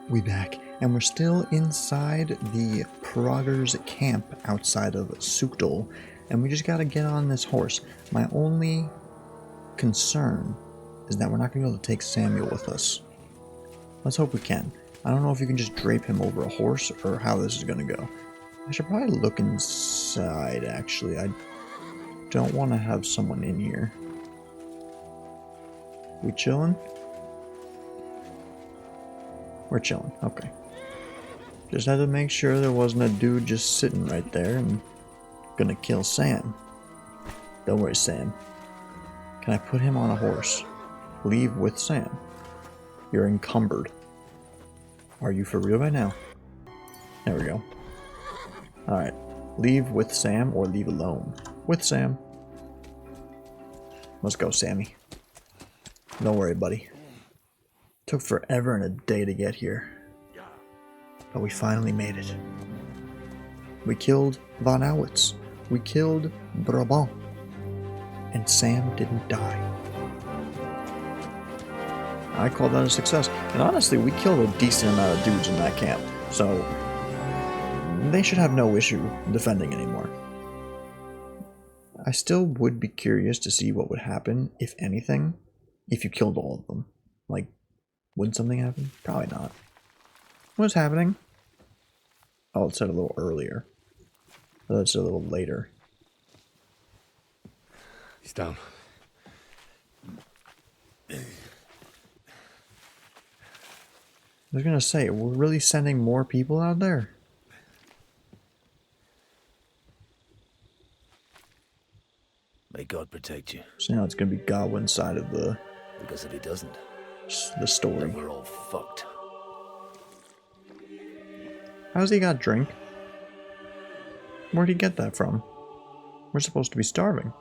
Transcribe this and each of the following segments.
We back, and we're still inside the Prager's camp outside of Sukdol, and we just gotta get on this horse. My only concern is that we're not gonna be able to take Samuel with us. Let's hope we can. I don't know if you can just drape him over a horse or how this is gonna go. I should probably look inside, actually. I don't want to have someone in here. We chilling? We're chilling, okay. Just had to make sure there wasn't a dude just sitting right there and gonna kill Sam. Don't worry, Sam. Can I put him on a horse? Leave with Sam. You're encumbered. Are you for real right now? There we go. Alright. Leave with Sam or leave alone? With Sam. Let's go, Sammy. Don't worry, buddy. Took forever and a day to get here. But we finally made it. We killed Von Owitz. We killed Brabant. And Sam didn't die. I call that a success. And honestly, we killed a decent amount of dudes in that camp. So they should have no issue defending anymore. I still would be curious to see what would happen, if anything, if you killed all of them. Like, would something happen? Probably not. What's happening? Oh, it said a little earlier. I thought it said a little later. He's down. I was gonna say, we're really sending more people out there? May God protect you. So now it's gonna be Godwin's side of the Because if he doesn't, story. then we're all fucked. How's he got drink? Where'd he get that from? We're supposed to be starving.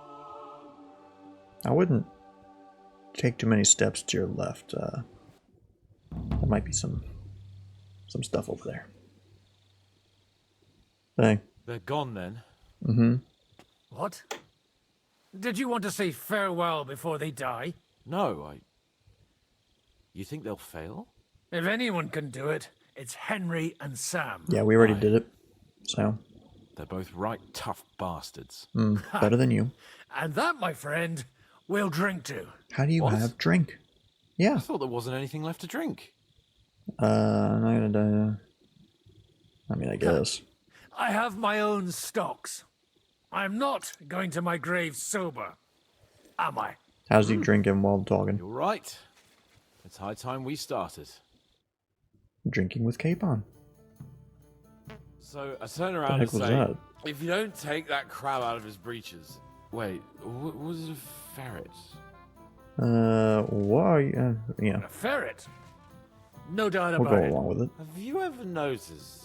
I wouldn't take too many steps to your left. There might be some stuff over there. Hey. They're gone then? Mm-hmm. What? Did you want to say farewell before they die? No, You think they'll fail? If anyone can do it, it's Henry and Sam. Yeah, we already did it. So. They're both right tough bastards. Better than you. And that, my friend, we'll drink to. How do you What? have drink? Yeah. I thought there wasn't anything left to drink. I'm not gonna die. I mean, I guess. I have my own stocks. I'm not going to my grave sober, am I? How's he drinking while talking? You're right. It's high time we started. Drinking with cape on. So I turn What around the and heck was say, that? if you don't take that crab out of his breeches... Wait, was it a ferret? Why? Yeah, A ferret. No doubt we'll about go it. along with it. Have you ever noticed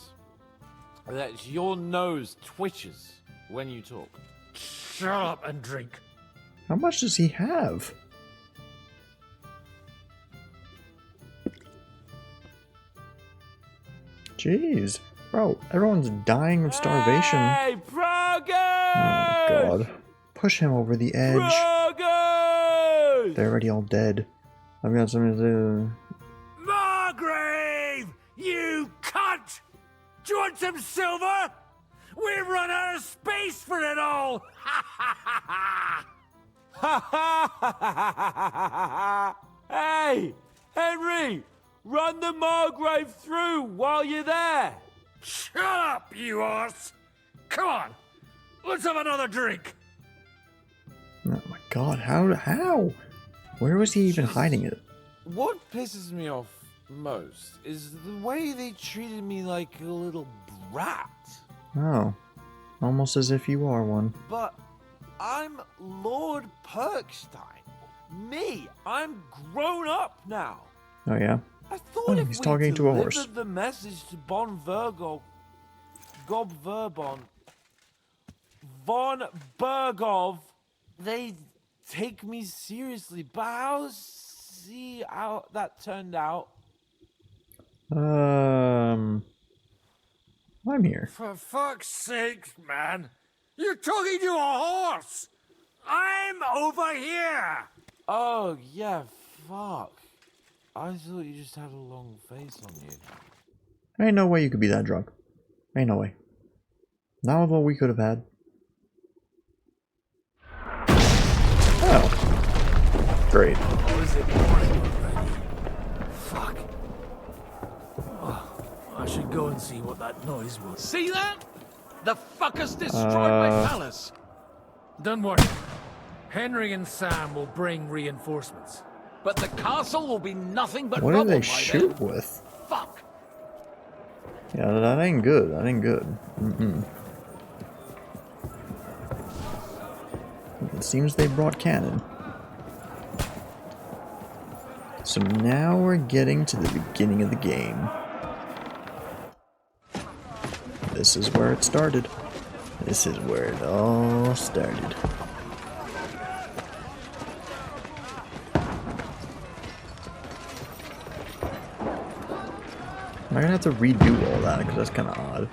that your nose twitches when you talk? Shut up and drink. How much does he have? Jeez. Bro, everyone's dying of starvation. Hey, Prague! Oh, God. Push him over the edge. Prague! They're already all dead. I've got something to do. Margrave! You cunt! Do you want some silver? We've run out of space for it all! Hey, Henry! Run the Margrave through while you're there! Shut up, you arse! Come on, let's have another drink. Oh my God, how? Where was he even hiding it? What pisses me off most is the way they treated me like a little brat. Oh, almost as if you are one. But I'm Lord Perkstein. Me, I'm grown up now. Oh yeah? I thought Oh, if he's we talking to a horse. delivered the message to Bon Virgo, Gob Verbon, Von Bergov, they'd take me seriously. But see how that turned out. I'm here. For fuck's sake, man. You're talking to a horse. I'm over here. Oh yeah, fuck. I thought you just had a long face on you. Ain't no way you could be that drunk. Ain't no way. Not with what we could have had. Oh. Great. Or is it morning already? Fuck. Oh, I should go and see what that noise was. See that? The fuckers destroyed my palace. Don't worry. Henry and Sam will bring reinforcements. But the castle will be nothing but What did rubble they by shoot then. with? Fuck. Yeah, that ain't good. That ain't good. It seems they brought cannon. So now we're getting to the beginning of the game. This is where it started. This is where it all started. Am I gonna have to redo all that? Because that's kind of odd.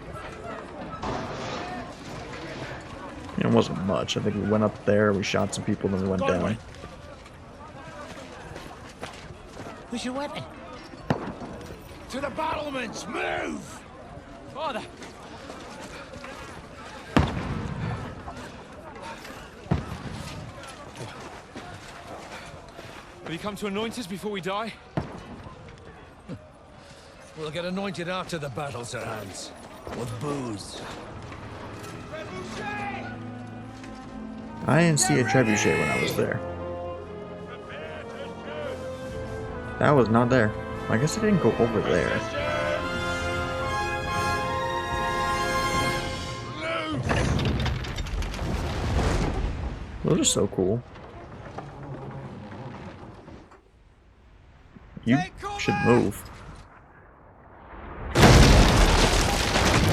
You know, it wasn't much. I think we went up there, we shot some people, then we went down. Where's your weapon? To the battlements! Move! Father. Have you come to anoint us before we die? We'll get anointed after the battle, Sir Hans. With booze. I didn't see a trebuchet when I was there. That was not there. I guess I didn't go over there. Those are so cool. You should move.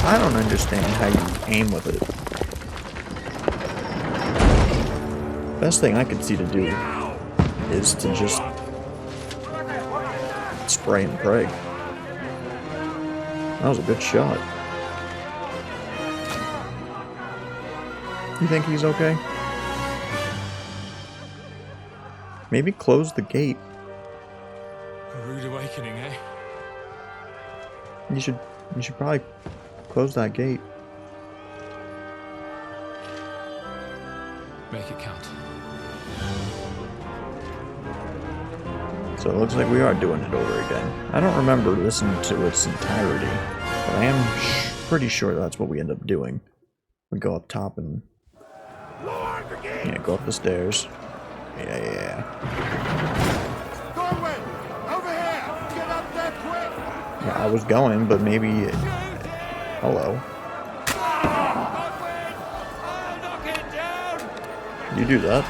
I don't understand how you aim with it. Best thing I could see to do is to just spray and pray. That was a good shot. You think he's okay? Maybe close the gate. A rude awakening, eh? You should probably close that gate. Make it count. So it looks like we are doing it over again. I don't remember listening to its entirety, but I am pretty sure that's what we end up doing. We go up top and yeah, go up the stairs. Yeah. Godwin! Over here! Get up there quick! Yeah, I was going, but maybe. Hello. Godwin! Oh, knock it down! You do that.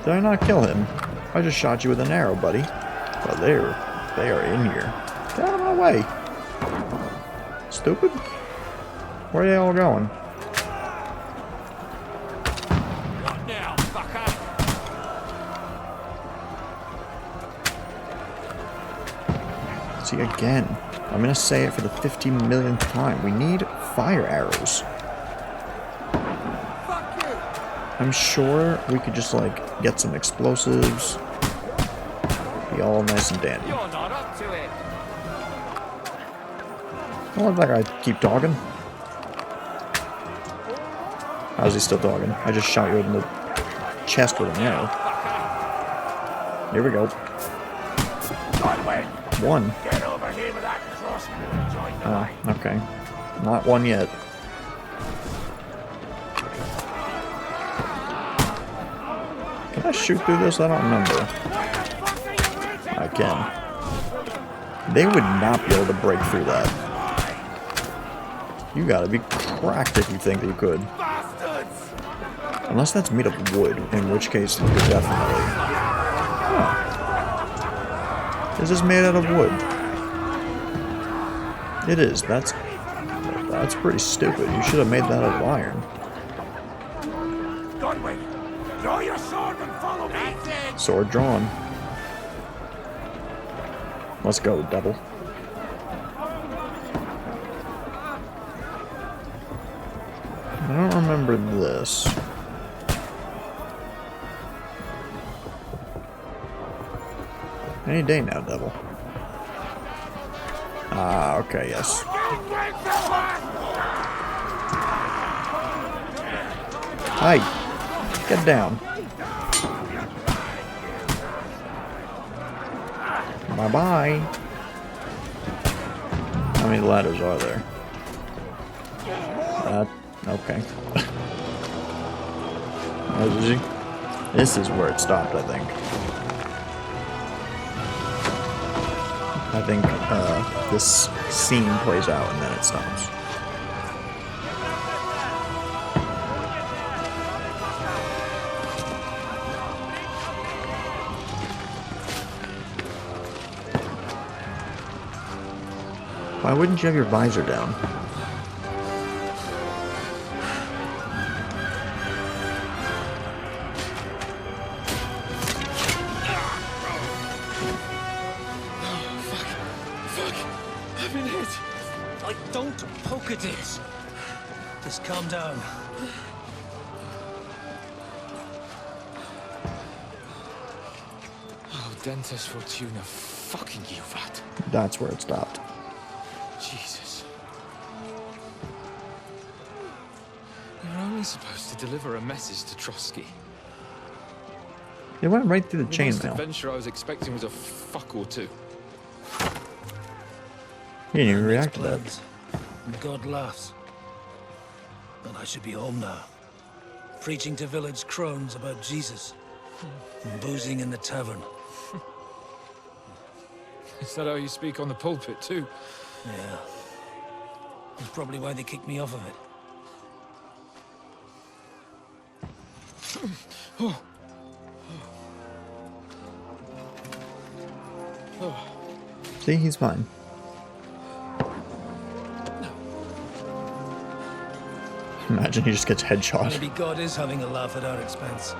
Did I not kill him? I just shot you with an arrow, buddy. But they are in here. Get out of my way. Stupid. Where are they all going? Not now, fucker! See, again, I'm gonna say it for the 50 millionth time. We need fire arrows. Fuck you! I'm sure we could just, like, get some explosives. Be all nice and dandy. You're not up to it. Don't let that guy keep talking. How's he still talking? I just shot you in the chest with an arrow. Here we go. Godwin! One. Get over here with that crossbow and join the line. Okay. Not one yet. Can I shoot through this? I don't remember. I can. They would not be able to break through that. You gotta be cracked if you think that you could. Bastards! Unless that's made of wood, in which case you could definitely. Huh. This is made out of wood. It is. That's pretty stupid. You should have made that out of iron. Godwin! Draw your sword and follow me! Sword drawn. Let's go, devil. I don't remember this. Any day now, devil. Ah, okay, yes. Hi. Get down. Bye-bye. How many ladders are there? Okay. Oh, did you? This is where it stopped, I think. I think this scene plays out and then it stops. Why wouldn't you have your visor down? I've been hit. Like, don't poke at it. Just calm down. Oh, Dentes Fortuna, fucking you, Vat. That's where it stopped. Jesus. You're only supposed to deliver a message to Trotsky. It went right through the The most chainmail. adventure I was expecting was a fuck or two. He didn't even react to that. Plans. And God laughs. But I should be home now. Preaching to village crones about Jesus. And boozing in the tavern. Is that how you speak on the pulpit, too? Yeah. That's probably why they kicked me off of it. See, he's fine. Imagine he just gets headshot. Maybe God is having a laugh at our expense.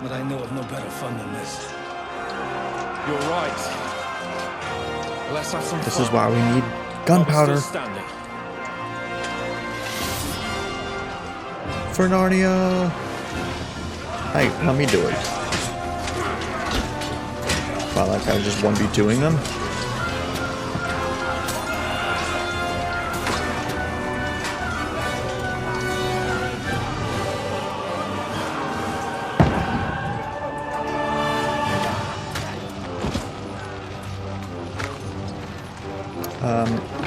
But I know of no better fun than this. You're right. Let's have some This fun. is why we need While we're gunpowder. still standing. For Narnia. Hey, let me do it. Wow, that guy was just 1v2ing them.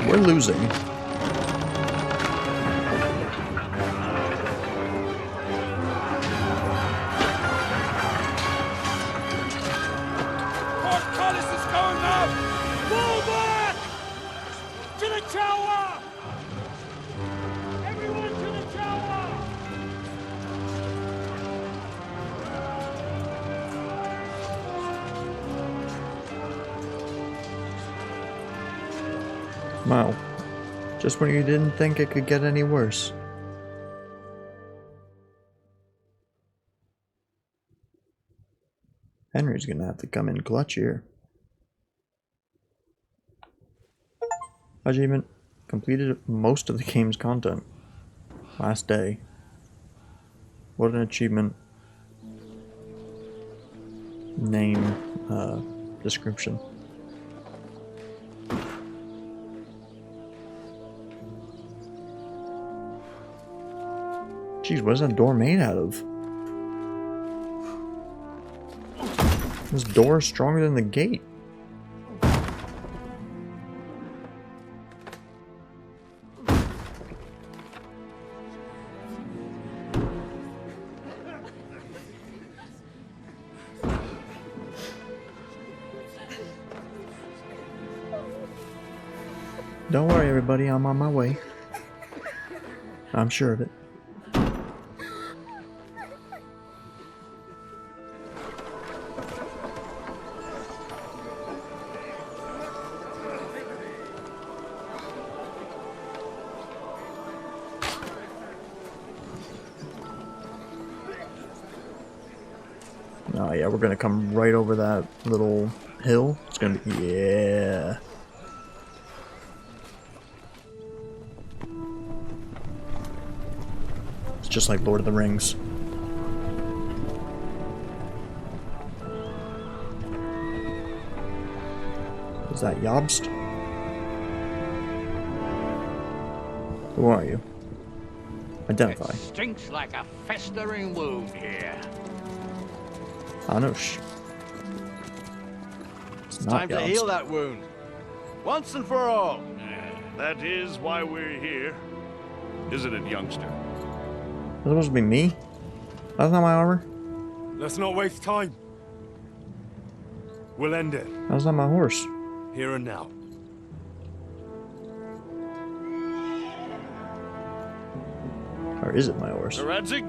We're losing. Portcullis is going up! Fall back! To the tower! Everyone to the tower! Wow. Just when you didn't think it could get any worse. Henry's gonna have to come in clutch here. Achievement. Completed most of the game's content. Last day. What an achievement. Name, description. Jeez, what is that door made out of? This door is stronger than the gate. Don't worry, everybody, I'm on my way. I'm sure of it. Oh yeah, we're gonna come right over that little hill. It's gonna be, yeah. It's just like Lord of the Rings. Is that Jobst? Who are you? Identify. It stinks like a festering wound here. Anush. It's not Time to heal Jobst. that wound. Once and for all. That is why we're here. Isn't it, youngster? That's supposed to be me? That's not my armor? Let's not waste time. We'll end it, That's not my horse. here and now. Or is it my horse? Radzig,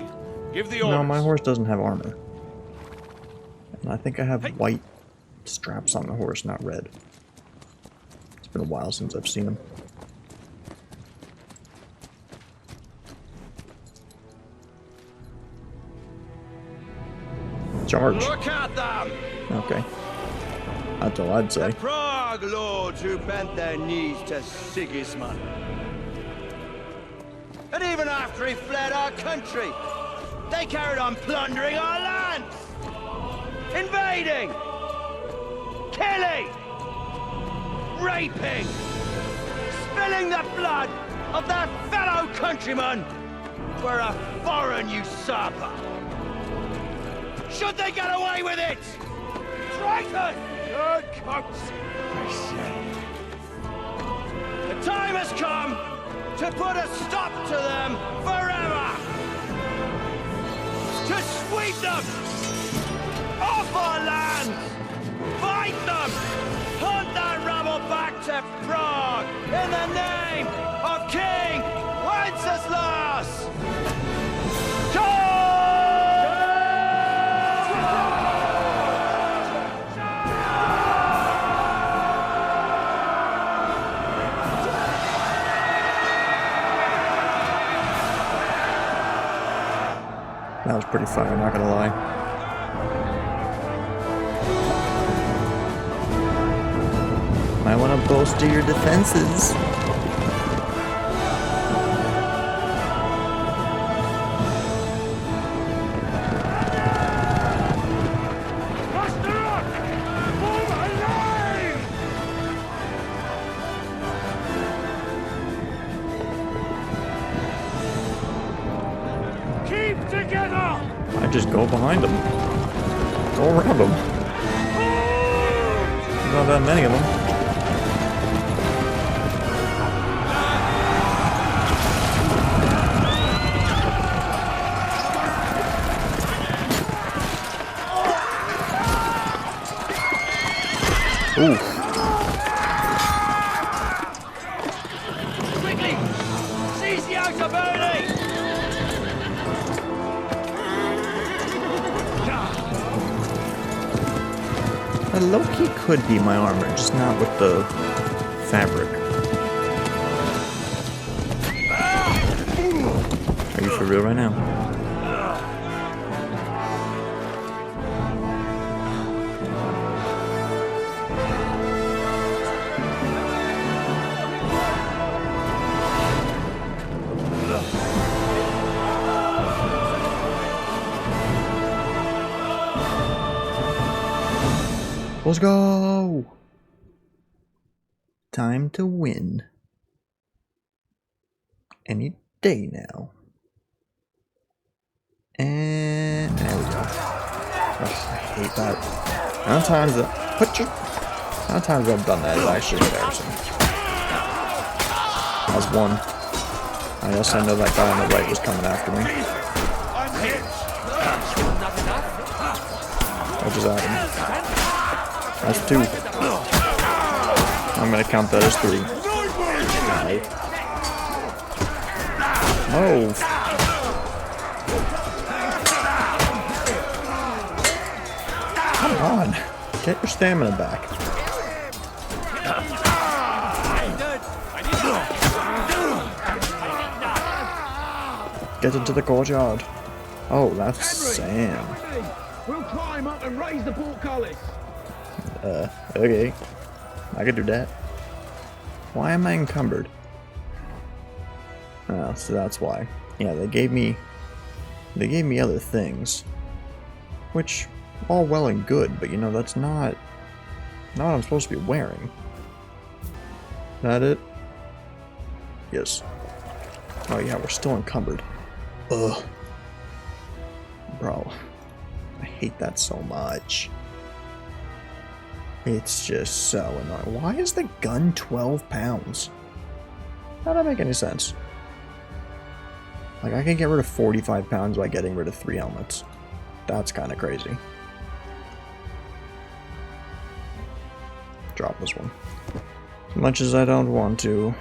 give the orders. No, my horse doesn't have armor. And I think I have white straps on the horse, not red. It's been a while since I've seen them. Charge. Look at them! Okay. That's all I'd say. The Prague lords who bent their knees to Sigismund. And even after he fled our country, they carried on plundering our lands, invading, killing, raping, spilling the blood of their fellow countrymen for a foreign usurper. Should they get away with it? Traitors! Good coats! The time has come to put a stop to them forever! To sweep them off our lands! Fight them! Hunt that rabble back to Prague in the name of King Wenceslas! That was pretty fire, not gonna lie. Might want to bolster your defenses. Keep together! I just go behind them. Go around them. Not that many of them. Ooh. Quickly! Seize the outer building! A Loki could be my armor, just not with the fabric. Are you for real right now? Let's go! Time to win. Any day now. And there we go. Ugh, I hate that. How many times I've done that is actually embarrassing. That's one. I also know that guy on the right was coming after me. I just at him. That's two. I'm gonna count that as three. Move. Come on. Get your stamina back. Get into the courtyard. Oh, that's Sam. We'll climb up and raise the portcullis. Okay. I could do that. Why am I encumbered? Oh, so that's why. Yeah, they gave me other things. Which, all well and good, but you know, that's not what I'm supposed to be wearing. That it? Yes. Oh yeah, we're still encumbered. Ugh. Bro. I hate that so much. It's just so annoying. Why is the gun 12 pounds? That doesn't make any sense. Like, I can get rid of 45 pounds by getting rid of 3 helmets. That's kind of crazy. Drop this one. As much as I don't want to,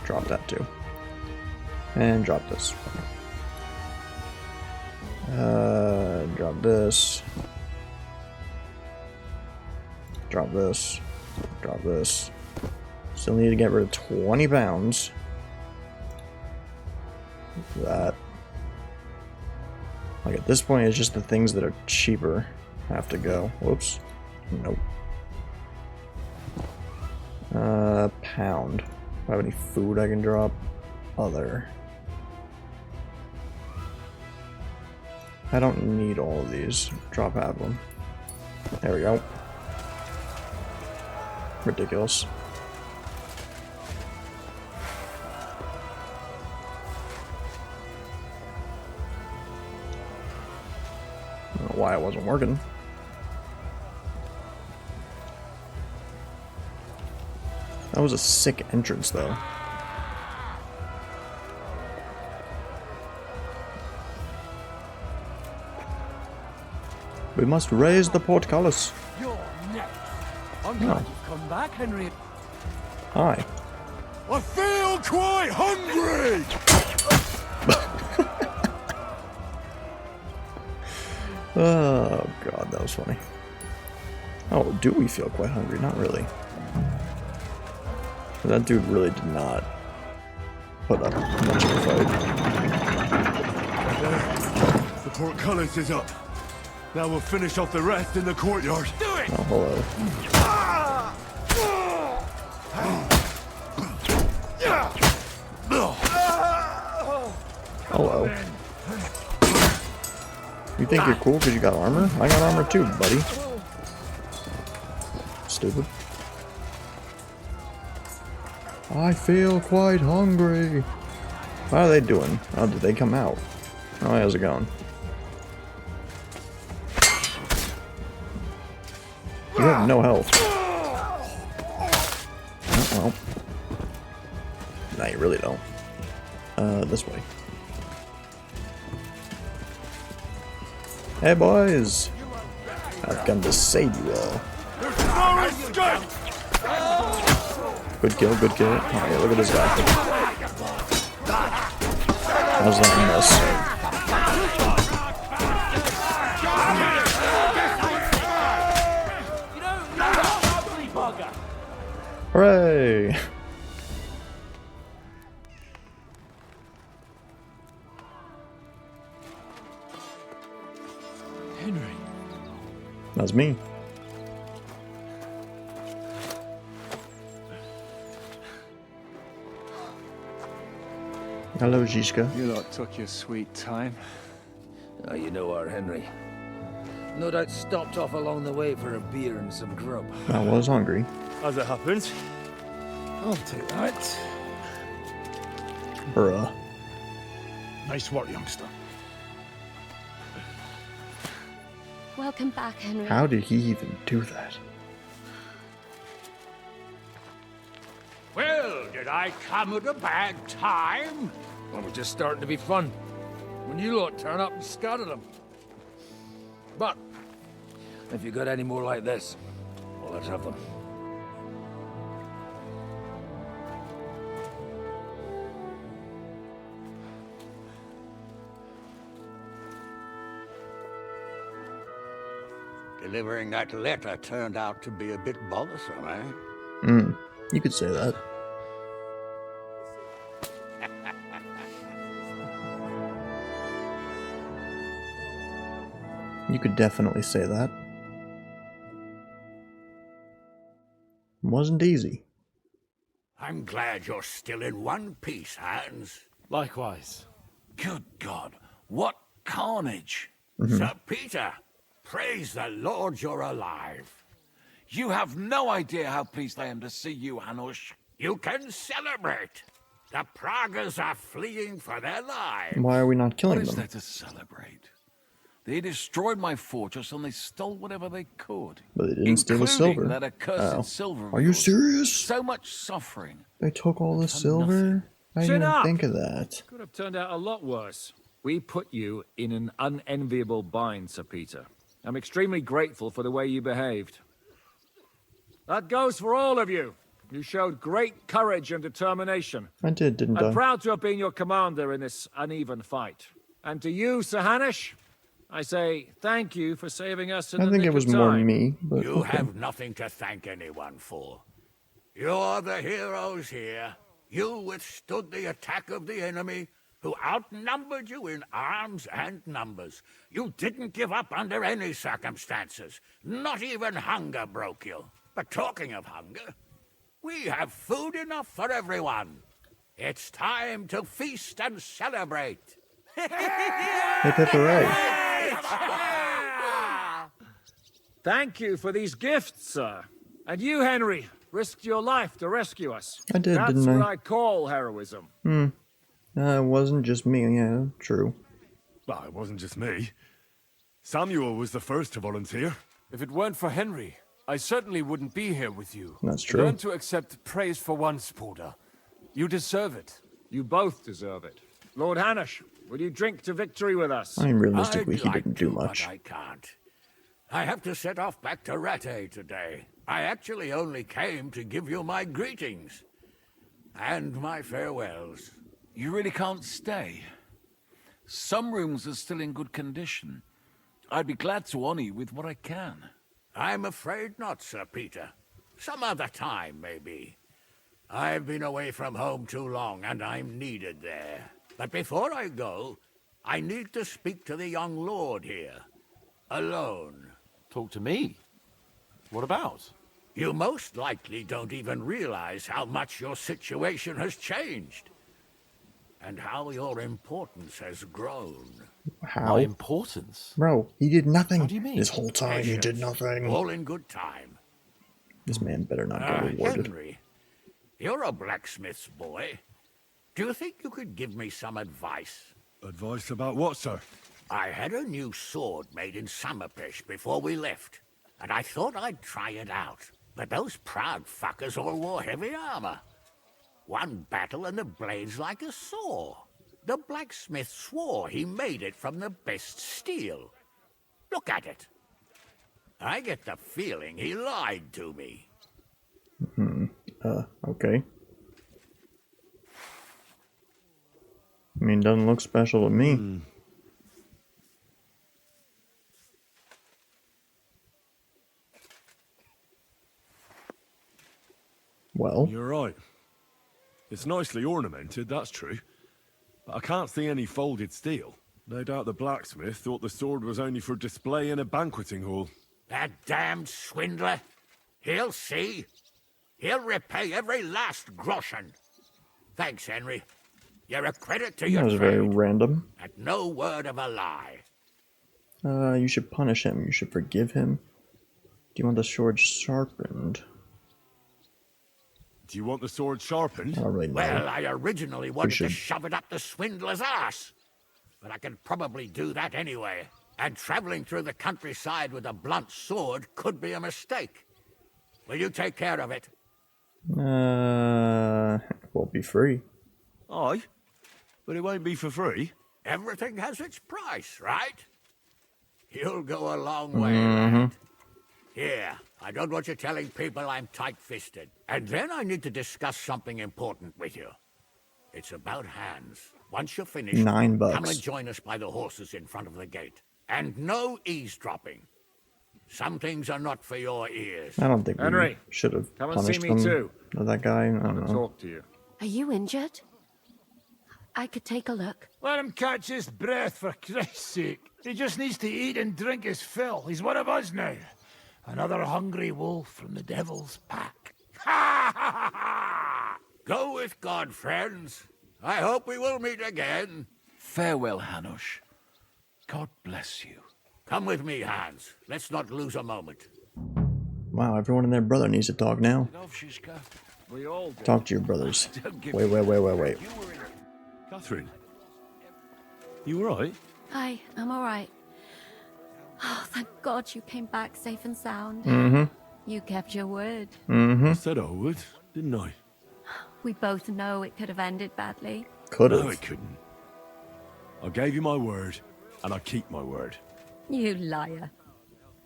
drop that too. And drop this. Drop this. Drop this. Drop this. Still need to get rid of 20 pounds. That. Like, at this point, it's just the things that are cheaper have to go. Whoops. Nope. Pound. Do I have any food I can drop? Other. I don't need all of these. Drop half of them. There we go. Ridiculous. I don't know why it wasn't working. That was a sick entrance, though. We must raise the portcullis. You're next. I'm glad you've come back, Henry. Hi. I feel quite hungry! Oh god, that was funny. Oh, do we feel quite hungry? Not really. That dude really did not put up much of a fight. The portcullis is up. Now we'll finish off the rest in the courtyard. Do it! Oh, hello. Hello. You think you're cool because you got armor? I got armor too, buddy. Stupid. I feel quite hungry. How are they doing? Oh, did they come out? Oh, how's it going? You have no health. Oh, well. Nah, you really don't. This way. Hey, boys! I've come to save you all. Good kill, good kill. Oh, yeah, look at this guy. How's that miss? Hooray! Henry. That's me. Hello, Zizka. You lot took your sweet time. Ah, you know our Henry. No doubt stopped off along the way for a beer and some grub. I was hungry. As it happens. I'll take that. Bruh. Nice work, youngster. Welcome back, Henry. How did he even do that? Well, did I come at a bad time? Well, we're just starting to be fun. When you lot turn up and scatter them. But, if you got any more like this, well, let's have them. Delivering that letter turned out to be a bit bothersome, eh? You could say that. You could definitely say that. It wasn't easy. I'm glad you're still in one piece, Hans. Likewise. Good God, what carnage! Sir Peter, praise the Lord you're alive. You have no idea how pleased I am to see you, Hanush. You can celebrate. The Pragas are fleeing for their lives. Why are we not killing What is them? there to celebrate? They destroyed my fortress and they stole whatever they could. But they didn't steal the silver. Including that accursed Oh. silver of Are you yours. serious? So much suffering. They took all the For silver? I didn't Chin even up! think of that. Could have turned out a lot worse. We put you in an unenviable bind, Sir Peter. I'm extremely grateful for the way you behaved. That goes for all of you. You showed great courage and determination. I did, didn't I'm I? proud to have been your commander in this uneven fight. And to you, Sir Hanish, I say thank you for saving us in I the think nick it was of more time. me, but You okay. have nothing to thank anyone for. You're the heroes here. You withstood the attack of the enemy, who outnumbered you in arms and numbers. You didn't give up under any circumstances. Not even hunger broke you. But talking of hunger, we have food enough for everyone. It's time to feast and celebrate. Hey, Pepper, Thank you for these gifts, sir. And you, Henry, risked your life to rescue us. I did, That's didn't I? what I call heroism. it wasn't just me, yeah, true. Well, it wasn't just me. Samuel was the first to volunteer. If it weren't for Henry, I certainly wouldn't be here with you. That's true. Learn to accept praise for once, Porter. You deserve it. You both deserve it. Lord Hanish, will you drink to victory with us? I mean, realistically, I'd he like didn't do to, much. But I can't. I have to set off back to Rattay today. I actually only came to give you my greetings. And my farewells. You really can't stay. Some rooms are still in good condition. I'd be glad to honor you with what I can. I'm afraid not, Sir Peter. Some other time, maybe. I've been away from home too long, and I'm needed there. But before I go, I need to speak to the young lord here. Alone. Talk to me. What about? You most likely don't even realize how much your situation has changed. And how your importance has grown. How? My importance? Bro, he did nothing. How do you mean? This whole time he did Patience. nothing. All in good time. This man better not get rewarded. Henry, you're a blacksmith's boy. Do you think you could give me some advice? Advice about what, sir? I had a new sword made in Summerpish before we left, and I thought I'd try it out. But those proud fuckers all wore heavy armor. One battle and the blade's like a saw. The blacksmith swore he made it from the best steel. Look at it. I get the feeling he lied to me. Okay. I mean, doesn't look special to me. Well, You're right. It's nicely ornamented, that's true. But I can't see any folded steel. No doubt the blacksmith thought the sword was only for display in a banqueting hall. That damned swindler. He'll see. He'll repay every last groschen. Thanks, Henry. You're a credit to that your was very trade. random. And no word of a lie. You should punish him. You should forgive him. Do you want the sword sharpened? Do you want the sword sharpened? I don't really know. Well, I originally wanted to should- shove it up the swindler's ass. But I can probably do that anyway. And traveling through the countryside with a blunt sword could be a mistake. Will you take care of it? Won't be free. Aye. But it won't be for free. Everything has its price, right? You'll go a long way, lad. Here, I don't want you telling people I'm tight-fisted. And then I need to discuss something important with you. It's about Hans. Once you're finished, $9. come and join us by the horses in front of the gate. And no eavesdropping. Some things are not for your ears. I don't think Henry, we should have come and see punished me him. too. That guy, I don't know. Talk to you. Are you injured? I could take a look. Let him catch his breath, for Christ's sake. He just needs to eat and drink his fill. He's one of us now. Another hungry wolf from the devil's pack. Ha ha ha! Go with God, friends. I hope we will meet again. Farewell, Hanush. God bless you. Come with me, Hans. Let's not lose a moment. Wow, everyone and their brother needs to talk now. Love, Shishka. We all do. Talk to your brothers. Don't give Wait, me wait, wait, wait, wait. Catherine, you alright? Hi, I'm alright. Oh, thank God you came back safe and sound. Mm-hmm. You kept your word. Mm-hmm. I said I would, didn't I? We both know it could have ended badly. Could No, have. it couldn't. I gave you my word, and I keep my word. You liar.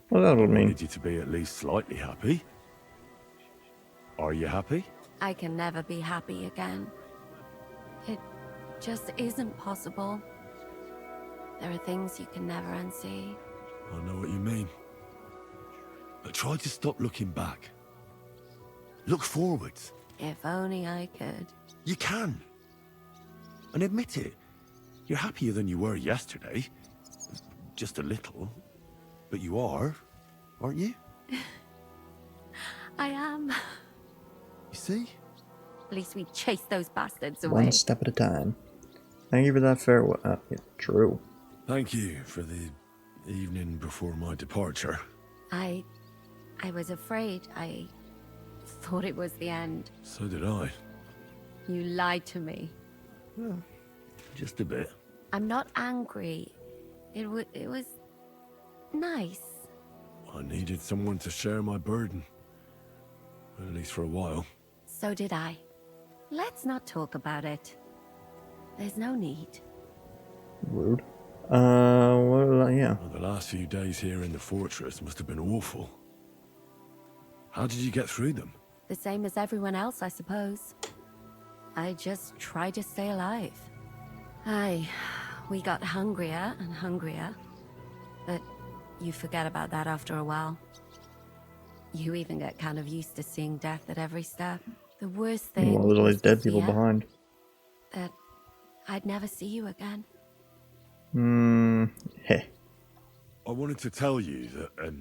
What that would I mean? wanted you to be at least slightly happy. Are you happy? I can never be happy again. It just isn't possible. There are things you can never unsee. I know what you mean. But try to stop looking back. Look forwards. If only I could. You can. And admit it. You're happier than you were yesterday. Just a little. But you are, aren't you? I am. You see? At least we chased those bastards away. One step at a time. Thank you for that farewell. Yeah, true. Thank you for the evening before my departure. I was afraid. I thought it was the end. So did I. You lied to me. Just a bit. I'm not angry. It was nice. I needed someone to share my burden. At least for a while. So did I. Let's not talk about it. There's no need. Rude. Yeah. Well, the last few days here in the fortress must have been awful. How did you get through them? The same as everyone else, I suppose. I just tried to stay alive. We got hungrier and hungrier. But you forget about that after a while. You even get kind of used to seeing death at every step. The worst thing Well, there's all these was the dead people fear behind. that I'd never see you again. Heh. I wanted to tell you that,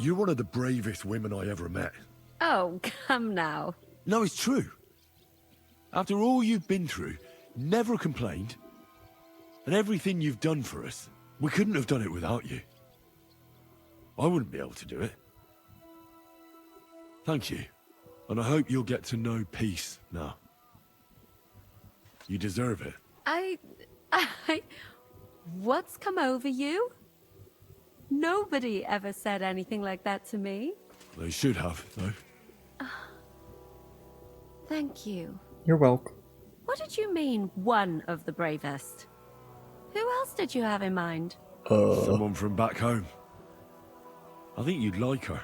you're one of the bravest women I ever met. Oh, come now. No, it's true. After all you've been through, never complained. And everything you've done for us, we couldn't have done it without you. I wouldn't be able to do it. Thank you. And I hope you'll get to know peace now. You deserve it. What's come over you? Nobody ever said anything like that to me. They should have, though. Thank you. You're welcome. What did you mean, one of the bravest? Who else did you have in mind? Someone from back home. I think you'd like her.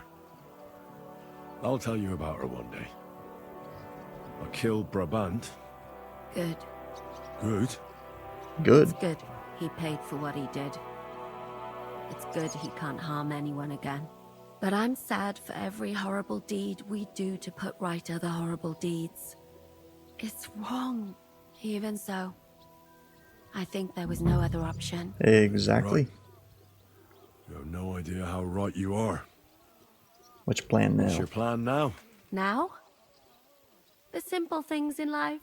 I'll tell you about her one day. I killed Brabant. Good. Good. Good. It's good he paid for what he did. It's good he can't harm anyone again. But I'm sad for every horrible deed we do to put right other horrible deeds. It's wrong. Even so, I think there was no other option. Exactly. Right. You have no idea how right you are. What's your plan now? What's your plan now? Now? The simple things in life.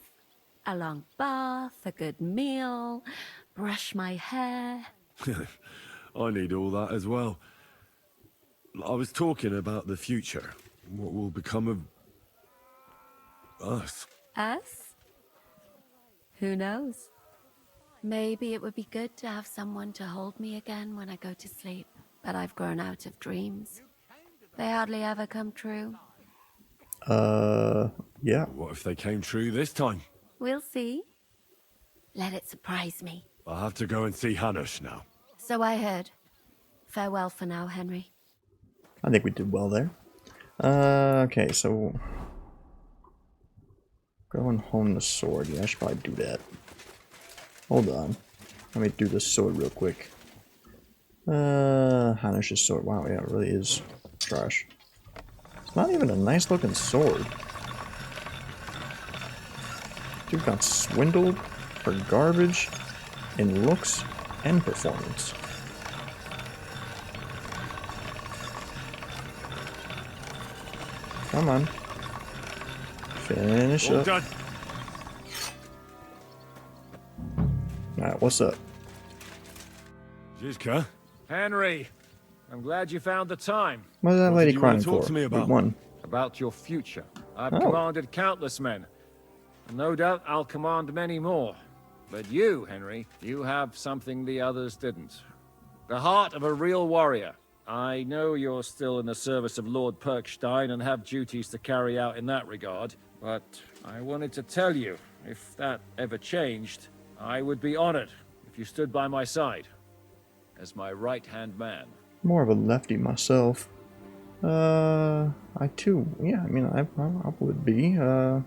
A long bath, a good meal, brush my hair. I need all that as well. I was talking about the future. What will become of us? Us? Who knows? Maybe it would be good to have someone to hold me again when I go to sleep. But I've grown out of dreams. They hardly ever come true. Yeah. What if they came true this time? We'll see. Let it surprise me. I'll have to go and see Hanush now. So I heard. Farewell for now, Henry. I think we did well there. Okay, so... Go and hone the sword. Yeah, I should probably do that. Hold on. Let me do this sword real quick. Hanush's sword. Wow, yeah, it really is trash. It's not even a nice looking sword. Dude got swindled for garbage in looks and performance. Come on. Finish up. Done. Alright, what's up? Zizka? Henry, I'm glad you found the time. What is that What lady did you want crying to talk for? to me We about? won. about your future. I've Oh. commanded countless men, and no doubt I'll command many more. But you, Henry, you have something the others didn't. The heart of a real warrior. I know you're still in the service of Lord Perkstein and have duties to carry out in that regard, but I wanted to tell you, if that ever changed, I would be honored if you stood by my side as my right-hand man. More of a lefty myself. I too, yeah, I mean, I would be, yeah.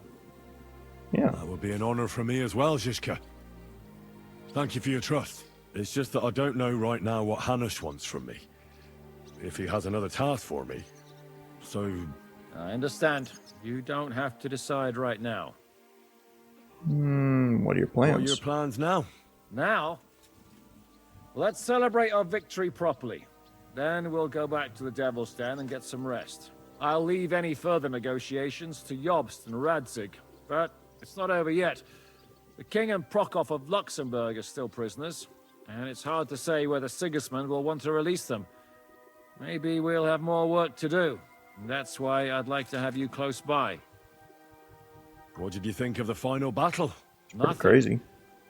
That would be an honor for me as well, Zizka. Thank you for your trust. It's just that I don't know right now what Hanush wants from me. If he has another task for me. So... I understand. You don't have to decide right now. What are your plans? What are your plans now? Now, let's celebrate our victory properly. Then we'll go back to the Devil's Den and get some rest. I'll leave any further negotiations to Jobst and Radzig, but it's not over yet. The King and Prokop of Luxembourg are still prisoners, and it's hard to say whether Sigismund will want to release them. Maybe we'll have more work to do. That's why I'd like to have you close by. What did you think of the final battle? Pretty crazy.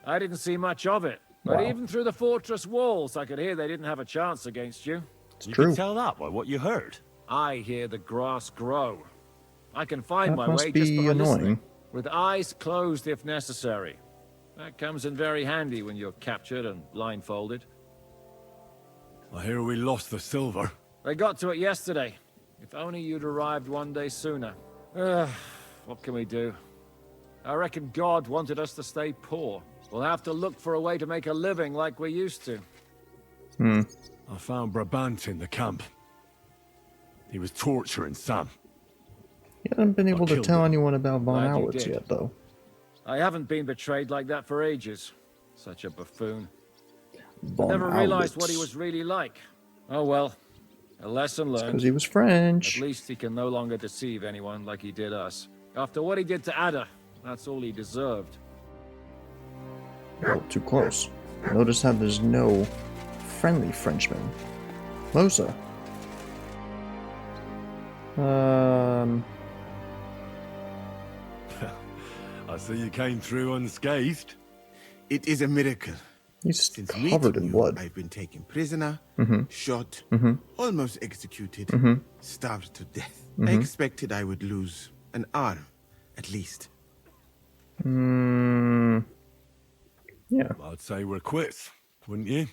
I didn't see much of it, but Wow. even through the fortress walls, I could hear they didn't have a chance against you. It's true. You can tell that by what you heard. I hear the grass grow. I can find That my must way just be by annoying. listening, with eyes closed if necessary. That comes in very handy when you're captured and blindfolded. I hear we lost the silver. They got to it yesterday. If only you'd arrived one day sooner. What can we do? I reckon God wanted us to stay poor. We'll have to look for a way to make a living like we used to. I found Brabant in the camp. He was torturing Sam. You haven't been able to killed tell him. anyone about Von Glad you Owitz did. yet, though. I haven't been betrayed like that for ages. Such a buffoon. Von Never realized what he Owitz. was really like. Oh well. A lesson learned. Because he was French. At least he can no longer deceive anyone like he did us. After what he did to Ada, that's all he deserved. Oh, too close. Notice how there's no friendly Frenchman. Losa. I see you came through unscathed. It is a miracle. He's Since covered meeting in you, blood. I've been taken prisoner, shot, almost executed, starved to death. I expected I would lose an arm, at least. Yeah. I'd say we're quits, wouldn't you?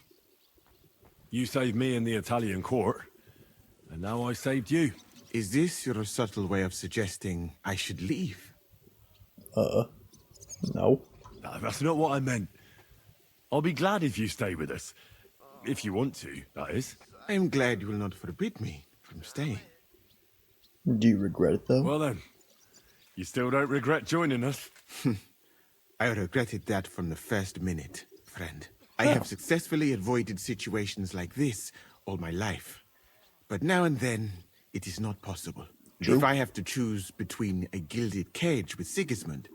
You saved me in the Italian court, and now I saved you. Is this your subtle way of suggesting I should leave? No. No, that's not what I meant. I'll be glad if you stay with us. If you want to, that is. I am glad you will not forbid me from staying. Do you regret it, though? Well then, you still don't regret joining us? I regretted that from the first minute, friend. I have successfully avoided situations like this all my life. But now and then, it is not possible. True. If I have to choose between a gilded cage with Sigismund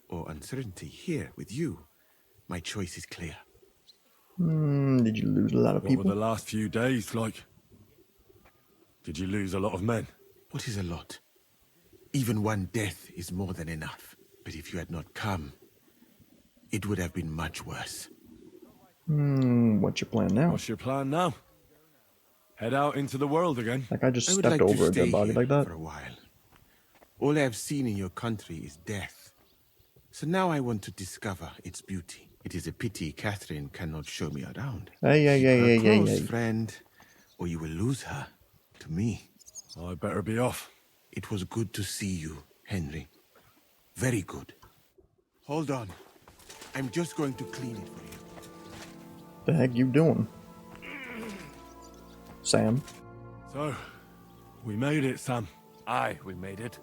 or uncertainty here with you, my choice is clear. Did you lose a lot of What were people? the last few days like? Did you lose a lot of men? What is a lot? Even one death is more than enough. But if you had not come, it would have been much worse. What's your plan now? What's your plan now? Head out into the world again? Like I just I would stepped like over to a stay dead body here like that? for a while. All I have seen in your country is death. So now I want to discover its beauty. It is a pity Catherine cannot show me around. Hey, Keep her close, hey. friend, or you will lose her to me. I better be off. It was good to see you, Henry. Very good. Hold on. I'm just going to clean it for you. The heck you doing? Sam? So, we made it, Sam. Aye, we made it.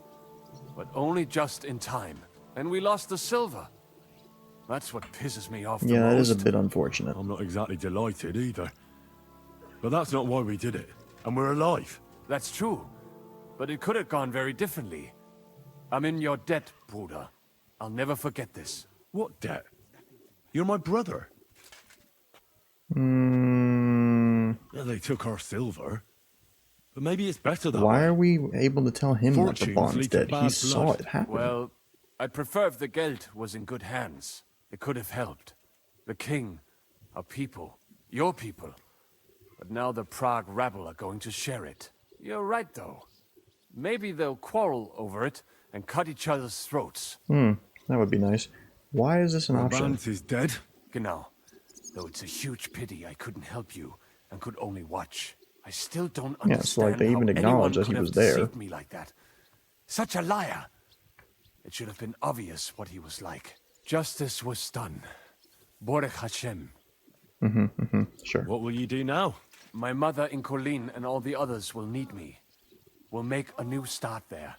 But only just in time. And we lost the silver. That's what pisses me off the Yeah, that most. is a bit unfortunate. I'm not exactly delighted either. But that's not why we did it. And we're alive. That's true. But it could have gone very differently. I'm in your debt, Bruder. I'll never forget this. What debt? You're my brother. Yeah, they took our silver. But maybe it's better that Why way. are we able to tell him that the Fortunes bond's lead to dead? He bad saw blood. it happen. Well, I'd prefer if the Geld was in good hands. It could have helped. The king, our people, your people. But now the Prague rabble are going to share it. You're right, though. Maybe they'll quarrel over it and cut each other's throats. That would be nice. Why is this an option? Brabant is dead. Genau. Though it's a huge pity I couldn't help you and could only watch. I still don't understand Yeah, it's like they how even acknowledge anyone that he could was have there. deceived me like that. Such a liar. It should have been obvious what he was like. Justice was done. Borech Hashem. Sure. What will you do now? My mother in Colleen and all the others will need me. We'll make a new start there.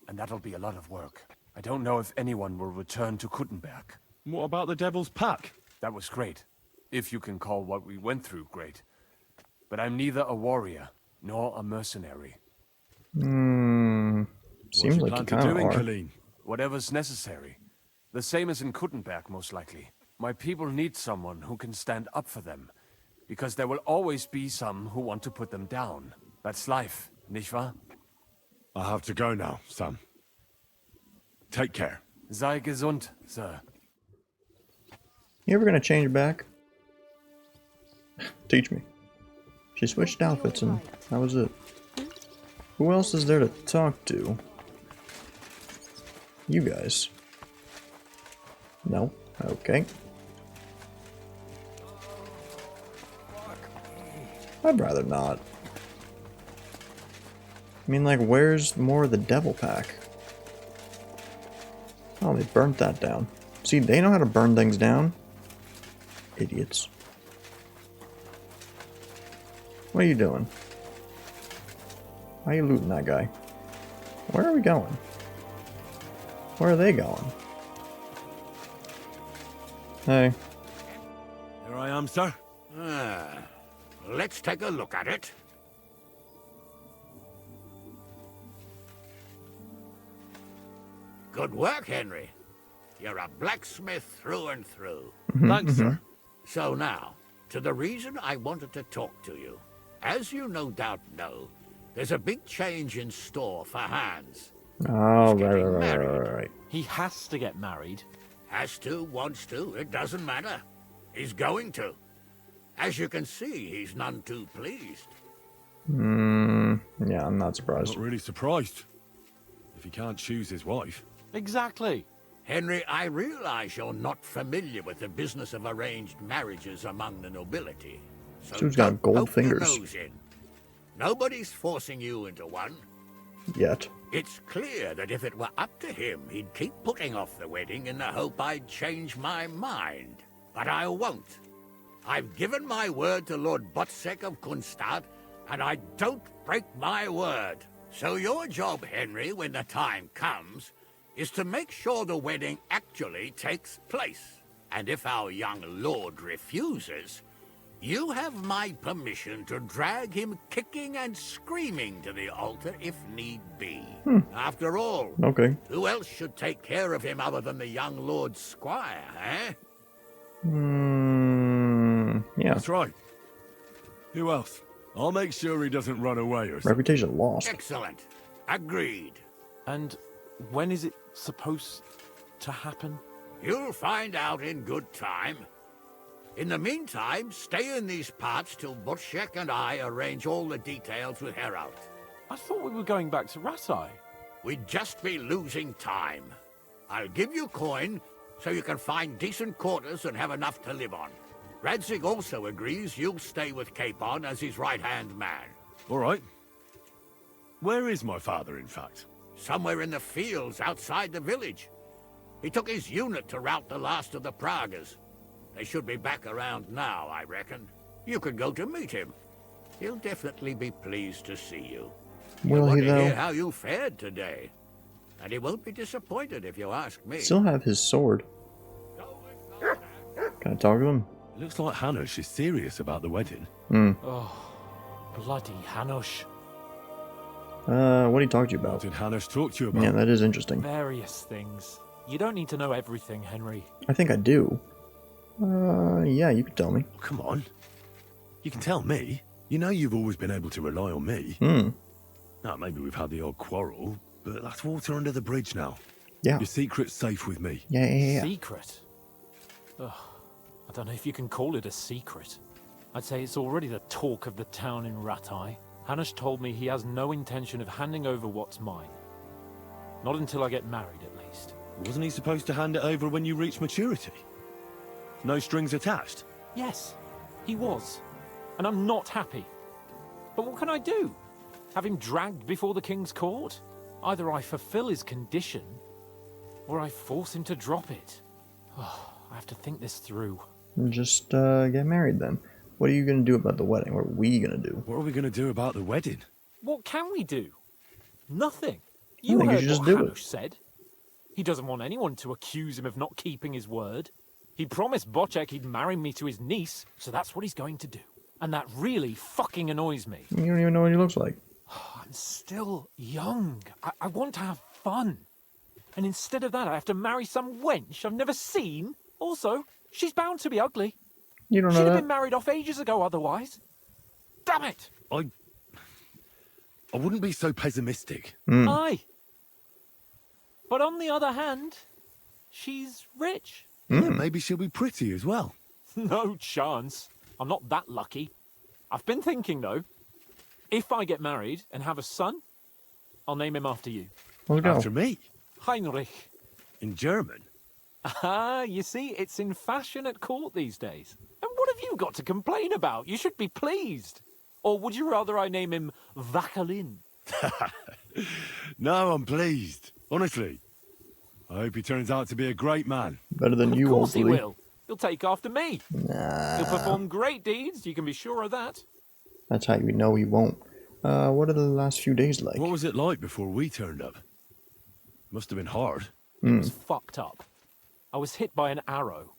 And that'll be a lot of work. I don't know if anyone will return to Kuttenberg. What about the Devil's Pack? That was great. If you can call what we went through great. But I'm neither a warrior nor a mercenary. Seems you like plan you to kind do of in are. Colleen? Whatever's necessary. The same as in Kuttenberg, most likely. My people need someone who can stand up for them. Because there will always be some who want to put them down. That's life, nicht wahr? I have to go now, Sam. Take care. Sei gesund, sir. You ever gonna change back? Teach me. She switched outfits and that was it. Who else is there to talk to? You guys. No? Okay. I'd rather not. I mean, like, where's more of the devil pack? Oh, they burnt that down. See, they know how to burn things down. Idiots. What are you doing? Why are you looting that guy? Where are we going? Where are they going? Hey. Here I am, sir. Let's take a look at it. Good work, Henry. You're a blacksmith through and through. Thanks, sir. So now, to the reason I wanted to talk to you. As you no doubt know, there's a big change in store for Hans. Oh, He's right, getting right, married. right, right. He has to get married. Has to, wants to, it doesn't matter. He's going to. As you can see, he's none too pleased. Yeah, I'm not surprised. Not really surprised. If he can't choose his wife. Exactly. Henry, I realize you're not familiar with the business of arranged marriages among the nobility. So Dude's got don't gold poke your fingers. nose in. Nobody's forcing you into one. Yet. It's clear that if it were up to him, he'd keep putting off the wedding in the hope I'd change my mind. But I won't. I've given my word to Lord Botsek of Kunstad, and I don't break my word. So your job, Henry, when the time comes, is to make sure the wedding actually takes place. And if our young lord refuses, you have my permission to drag him kicking and screaming to the altar if need be. After all, Okay. who else should take care of him other than the young lord's squire, eh? Yeah. That's right. Who else? I'll make sure he doesn't run away or something. Reputation lost. Excellent. Agreed. And when is it supposed to happen? You'll find out in good time. In the meantime, stay in these parts till Butchek and I arrange all the details with Herald. I thought we were going back to Rasai. We'd just be losing time. I'll give you coin so you can find decent quarters and have enough to live on. Radzig also agrees you'll stay with Capon as his right-hand man. All right. Where is my father, in fact? Somewhere in the fields outside the village. He took his unit to rout the last of the Pragas. They should be back around now, I reckon. You could go to meet him. He'll definitely be pleased to see you. Will Want he, to hear though? how you fared today. And he won't be disappointed if you ask me. Still have his sword. Can I talk to him? It looks like Hanush is serious about the wedding. Oh, bloody Hanush. What did he talk to you What about? did Hanush talk to you about? Yeah, that is interesting. Various things. You don't need to know everything, Henry. I think I do. Yeah, you could tell me. Come on. You can tell me. You know you've always been able to rely on me. Now, maybe we've had the odd quarrel, but that's water under the bridge now. Yeah. Your secret's safe with me. Yeah. Secret? Ugh, I don't know if you can call it a secret. I'd say it's already the talk of the town in Ratai. Hanush told me he has no intention of handing over what's mine. Not until I get married, at least. Wasn't he supposed to hand it over when you reach maturity? No strings attached? Yes, he was. And I'm not happy. But what can I do? Have him dragged before the king's court? Either I fulfill his condition, or I force him to drop it. Oh, I have to think this through. Just get married then. What are you gonna do about the wedding? What are we gonna do? What are we gonna do about the wedding? What can we do? Nothing. I You think you heard should just what do Hanush it. said. He doesn't want anyone to accuse him of not keeping his word. He promised Bocek he'd marry me to his niece, so that's what he's going to do. And that really fucking annoys me. You don't even know what he looks like. I'm still young. I want to have fun. And instead of that, I have to marry some wench I've never seen. Also, she's bound to be ugly. You don't know She'd have that? been married off ages ago otherwise. Damn it! I wouldn't be so pessimistic. Aye. But on the other hand, she's rich. Yeah, maybe she'll be pretty as well. No chance. I'm not that lucky. I've been thinking, though. If I get married and have a son, I'll name him after you. Let's go. After me? Heinrich. In German? Ah, you see, it's in fashion at court these days. And what have you got to complain about? You should be pleased. Or would you rather I name him Vakalin? No, I'm pleased. Honestly. I hope he turns out to be a great man. Better than you, Of course hopefully. he will. He'll take after me. Nah. He'll perform great deeds, you can be sure of that. That's how you know he won't. What are the last few days like? What was it like before we turned up? Must have been hard. It was fucked up. I was hit by an arrow.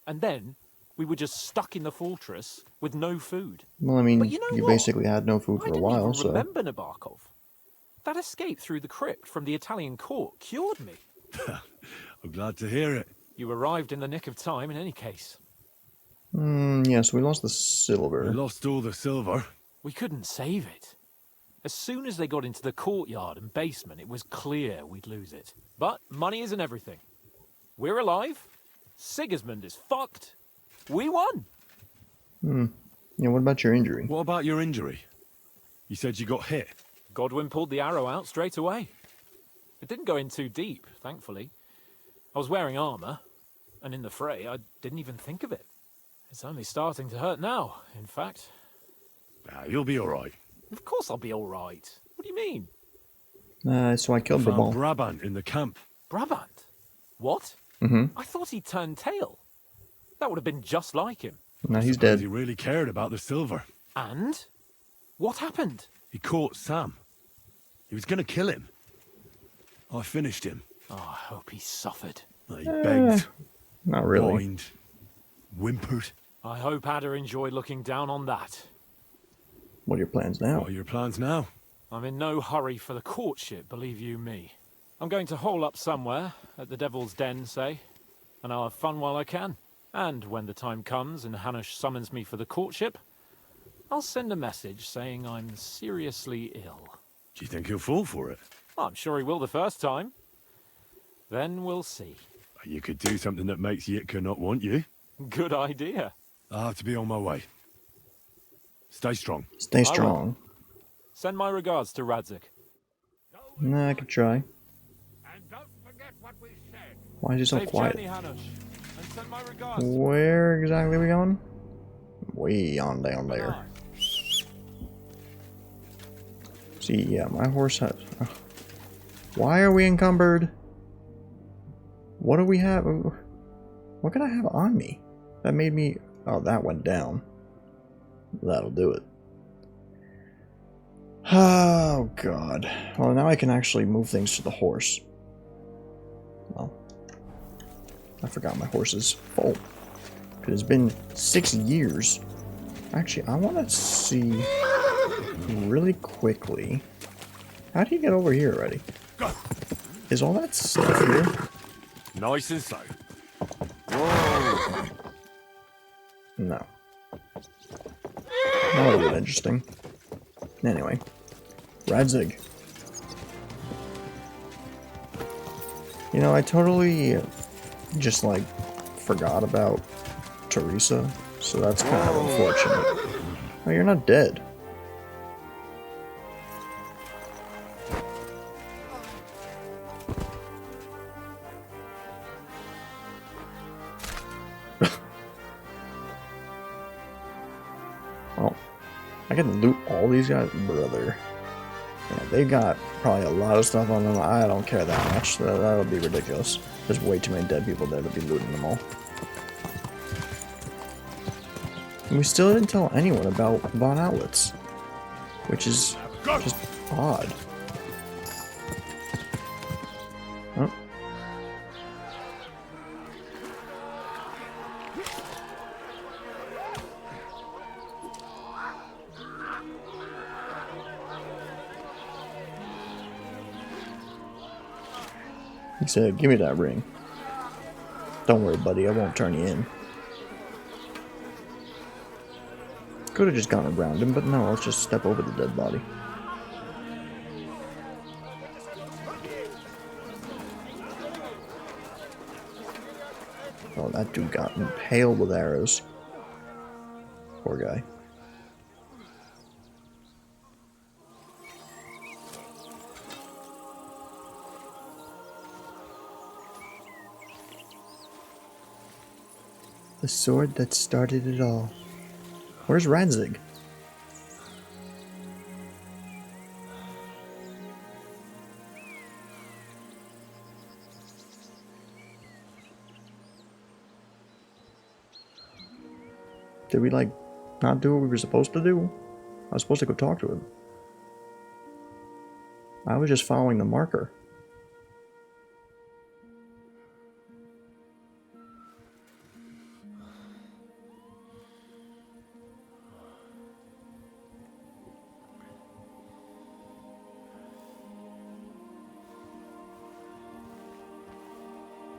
And then we were just stuck in the fortress with no food. Well, I mean, But you know what? basically had no food for I a didn't while, even so... remember Nabokov. That escape through the crypt from the Italian court cured me. I'm glad to hear it. You arrived in the nick of time in any case. Yes, we lost the We silver. lost all the silver. We couldn't save it. As soon as they got into the courtyard and basement, it was clear we'd lose it. But money isn't everything. We're alive. Sigismund is fucked. We won. Yeah, what about your injury? What about your injury? You said you got hit. Godwin pulled the arrow out straight away. It didn't go in too deep, thankfully. I was wearing armor, and in the fray, I didn't even think of it. It's only starting to hurt now, in fact. You'll be all right. Of course I'll be all right. What do you mean? So I killed the Found ball. Brabant in the camp. Brabant? What? I thought he turned tail. That would have been just like him. Now he's Suppose dead. He really cared about the silver. And? What happened? He caught Sam. He was going to kill him. I finished him. Oh, I hope he suffered. He begged, Not really. whined, whimpered. I hope Ada enjoyed looking down on that. What are your plans now? What are your plans now? I'm in no hurry for the courtship, believe you me. I'm going to hole up somewhere, at the Devil's Den, say, and I'll have fun while I can. And when the time comes and Hanush summons me for the courtship, I'll send a message saying I'm seriously ill. Do you think he'll fall for it? I'm sure he will the first time. Then we'll see. You could do something that makes Yitka not want you. Good idea. I'll have to be on my way. Stay strong. Stay strong. Send my regards to Radzik. Nah, I could try. And don't forget what we said. Why is he so Safe quiet? journey, Hanush. And send my regards. Where exactly are we going? Way on down there. See, yeah, my horse has... Why are we encumbered? What do we have? What can I have on me? That made me... Oh, that went down. That'll do it. Oh, God. Well, now I can actually move things to the horse. Well, I forgot my horse is full. It has been 6 years. Actually, I want to see really quickly. How do you get over here already? Is all that stuff here? Nice and slow. No. That'll get interesting. Anyway, Radzig. You know, I totally just like forgot about Teresa, so that's kind of unfortunate. Oh, you're not dead. Well, I can loot all these guys, brother. Yeah, they got probably a lot of stuff on them. I don't care that much. That'll be ridiculous. There's way too many dead people there to be looting them all. And we still didn't tell anyone about Von Outlets, which is just odd. Oh. He said, "Give me that ring." Don't worry, buddy, I won't turn you in. Could have just gone around him, but no, let's just step over the dead body. Oh, that dude got impaled with arrows. Poor guy. The sword that started it all. Where's Radzig? Did we, like, not do what we were supposed to do? I was supposed to go talk to him. I was just following the marker.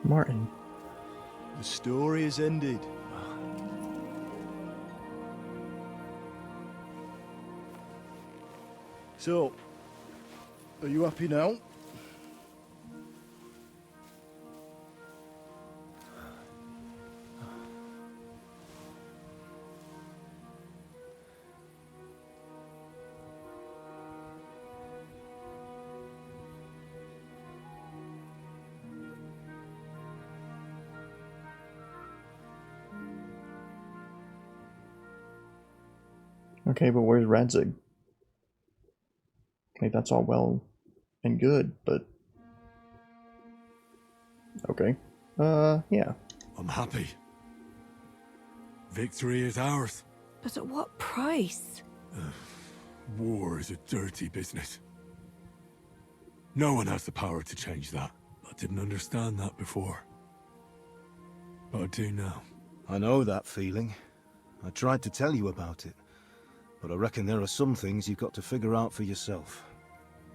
Martin. The story is ended. So, are you happy now? Okay, but where's Radzig? Like, that's all well and good, but... Okay. Yeah. I'm happy. Victory is ours. But at what price? War is a dirty business. No one has the power to change that. I didn't understand that before. But I do now. I know that feeling. I tried to tell you about it. But I reckon there are some things you've got to figure out for yourself.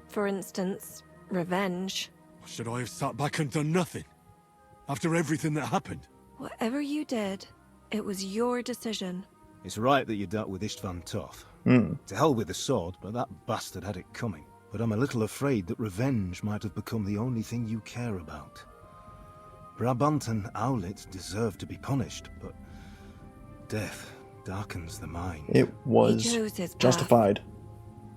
For instance, revenge. Should I have sat back and done nothing? After everything that happened? Whatever you did, it was your decision. It's right that you dealt with Istvan tough. Hmm. To hell with the sword, but that bastard had it coming. But I'm a little afraid that revenge might have become the only thing you care about. Brabant and Owlet deserve to be punished, but death darkens the mind. It was He chose his justified. path.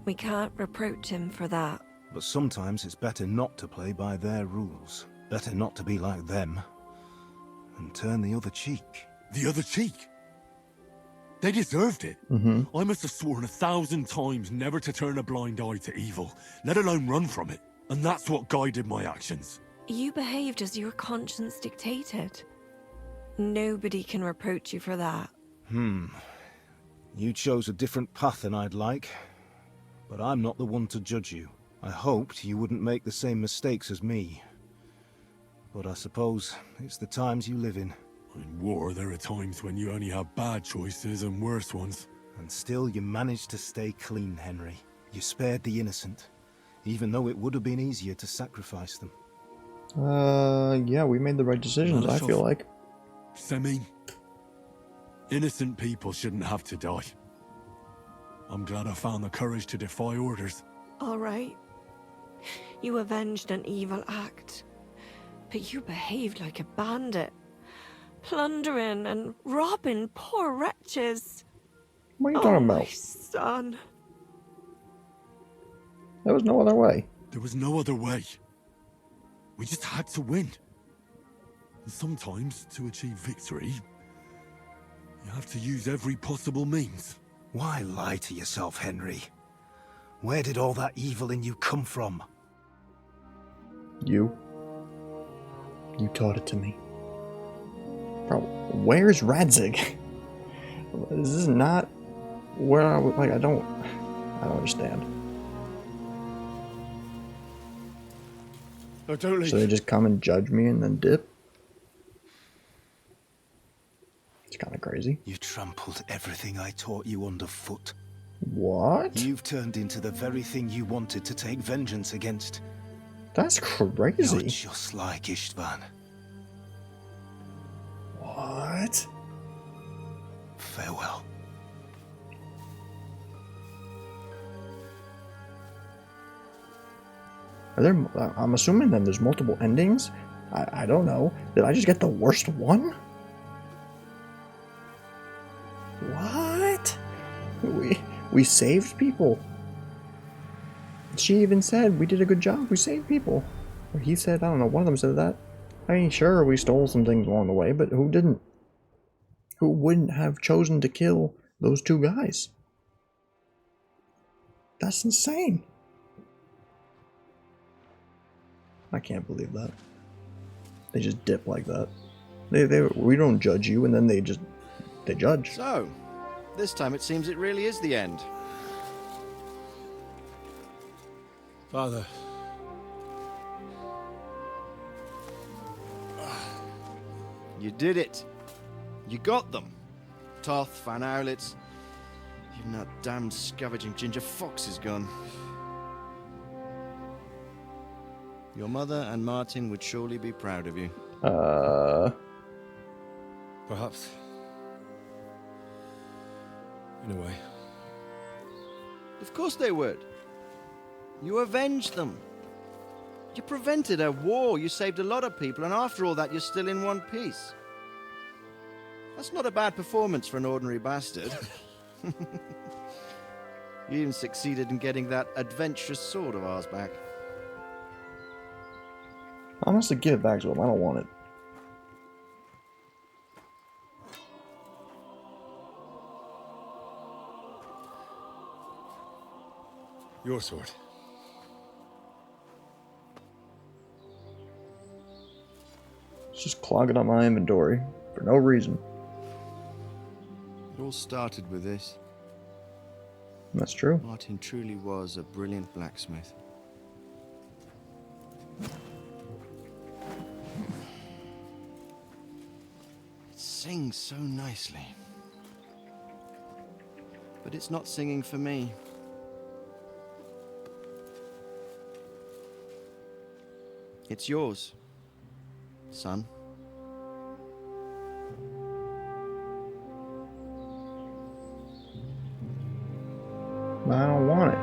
We can't reproach him for that. But sometimes it's better not to play by their rules. Better not to be like them. And turn the other cheek. The other cheek? They deserved it. I must have sworn 1,000 times never to turn a blind eye to evil, let alone run from it. And that's what guided my actions. You behaved as your conscience dictated. Nobody can reproach you for that. You chose a different path than I'd like. But I'm not the one to judge you. I hoped you wouldn't make the same mistakes as me. But I suppose it's the times you live in. In war, there are times when you only have bad choices and worse ones. And still you managed to stay clean, Henry. You spared the innocent, even though it would have been easier to sacrifice them. Yeah, we made the right decisions, I feel like. Semi. Innocent people shouldn't have to die. I'm glad I found the courage to defy orders. All right. You avenged an evil act. But you behaved like a bandit. Plundering and robbing poor wretches. What are you talking my about? son. There was no other way. There was no other way. We just had to win. And sometimes, to achieve victory, you have to use every possible means. Why lie to yourself, Henry? Where did all that evil in you come from? You taught it to me. Bro, where's Radzig? This is not where I would, like, I don't understand. No, don't leave. So they just come and judge me and then dip? It's kind of crazy. You trampled everything I taught you underfoot. What? You've turned into the very thing you wanted to take vengeance against. That's crazy. You're just like Istvan. What? Farewell. Are there? I'm assuming then there's multiple endings. I don't know. Did I just get the worst one? What? We saved people. She even said we did a good job. We saved people. Or he said, I don't know. One of them said that. I mean, sure, we stole some things along the way, but who didn't? Who wouldn't have chosen to kill those two guys? That's insane. I can't believe that. They just dip like that. We don't judge you, and then they judge. So, this time it seems it really is the end. Father. You did it. You got them. Toth, Van Owlitz. Even that damned scavenging ginger fox is gone. Your mother and Martin would surely be proud of you. Perhaps. In a way. Of course they would. You avenged them. You prevented a war. You saved a lot of people, and after all that, you're still in one piece. That's not a bad performance for an ordinary bastard. You even succeeded in getting that adventurous sword of ours back. Honestly, give it back to him. I don't want it. Your sword. It's just clogging up my inventory for no reason. It all started with this. That's true. Martin truly was a brilliant blacksmith. It sings so nicely. But it's not singing for me. It's yours, son. I don't want it.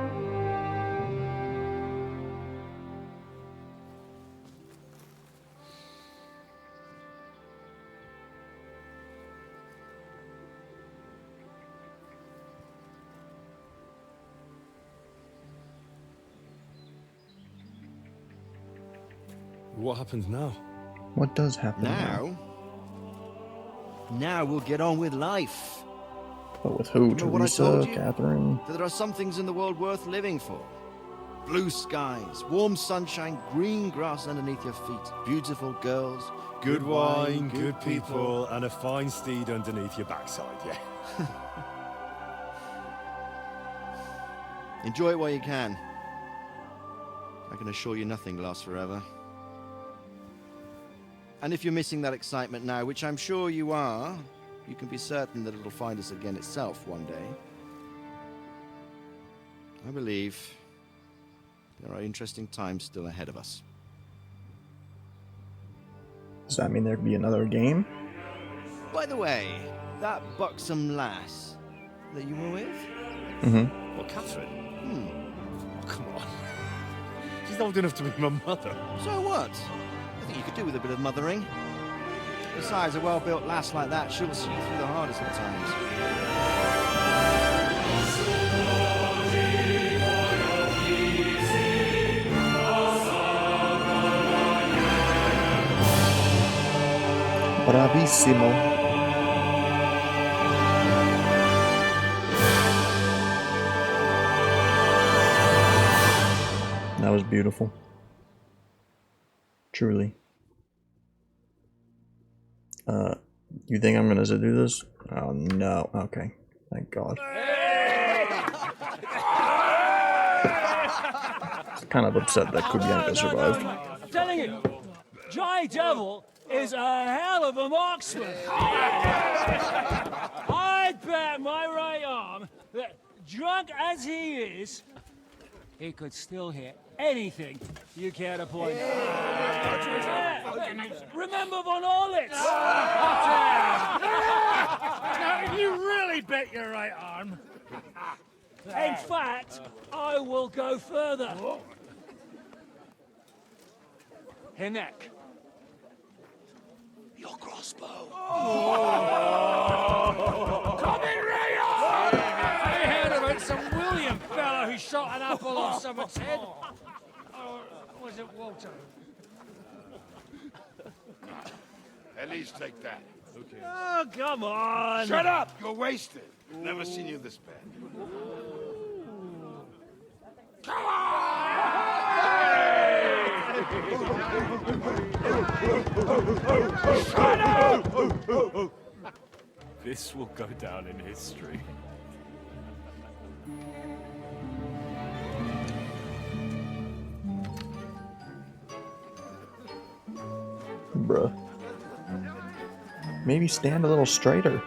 What happens now? What does happen now? Now we'll get on with life. But with who? Remember what I Teresa, told you? Catherine? That there are some things in the world worth living for. Blue skies, warm sunshine, green grass underneath your feet, beautiful girls, Good wine, good people, and a fine steed underneath your backside, yeah. Enjoy it while you can. I can assure you nothing lasts forever. And if you're missing that excitement now, which I'm sure you are, you can be certain that it'll find us again itself one day. I believe there are interesting times still ahead of us. Does that mean there could be another game? By the way, that buxom lass that you were with, Mm-hmm. Well, Catherine? Come on. She's old enough to be my mother. So what? I think you could do with a bit of mothering. Besides, a well-built lass like that, she'll see you through the hardest of times. Bravissimo. That was beautiful. Truly. You think I'm gonna do this? Oh no. Okay. Thank God. Kind of upset that Kubianka survived. I'm telling you, Jai Devil is a hell of a marksman. I'd bet my right arm that, drunk as he is, he could still hit anything you care to point. Remember Von Orlitz? Now, you really bet your right arm. In fact, I will go further. Her neck. Your crossbow. Come in, Rayo! I heard about some William fella who shot an apple off someone's head. Or was it Walter? At least take that. Okay. Oh, come on! Shut up! You're wasted. Never seen you this bad. Come on! Shut up! This will go down in history. Bruh. Maybe stand a little straighter.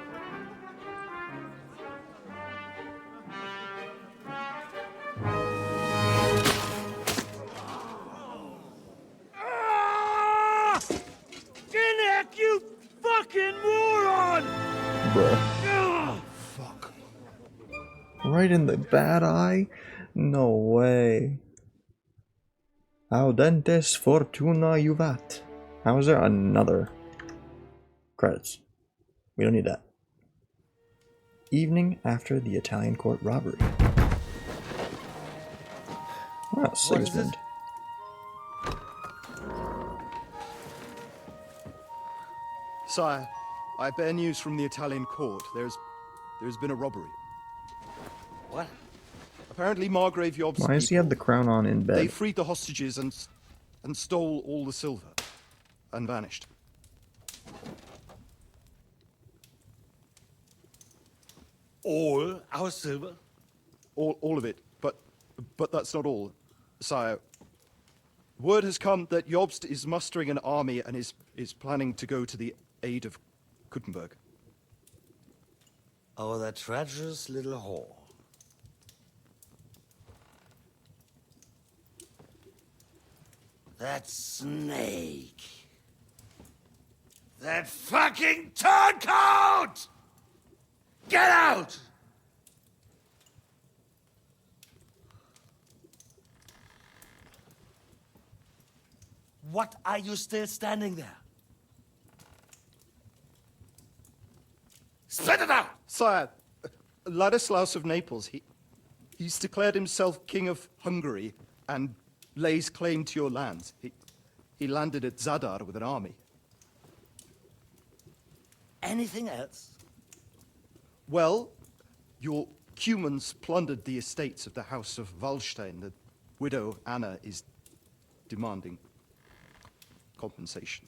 Ginnick, you fucking moron! Bruh. Fuck. Right in the bad eye? No way. Audentes fortuna juvat. How is there another? Credits. We don't need that. Evening after the Italian court robbery. Oh, Sigismund. Sire, I bear news from the Italian court. There's been a robbery. What? Apparently Margrave Yob's Why does he have the crown on in bed? They freed the hostages and stole all the silver and vanished. All our silver? All of it, but that's not all, sire. Word has come that Jobst is mustering an army and is planning to go to the aid of Kuttenberg. Oh, that treacherous little whore. That snake. That fucking turncoat! Get out! What are you still standing there? Spit it out! Sire, Ladislaus of Naples, he's declared himself king of Hungary and lays claim to your lands. He landed at Zadar with an army. Anything else? Well, your Cumans plundered the estates of the House of Wallstein. The widow Anna is demanding compensation.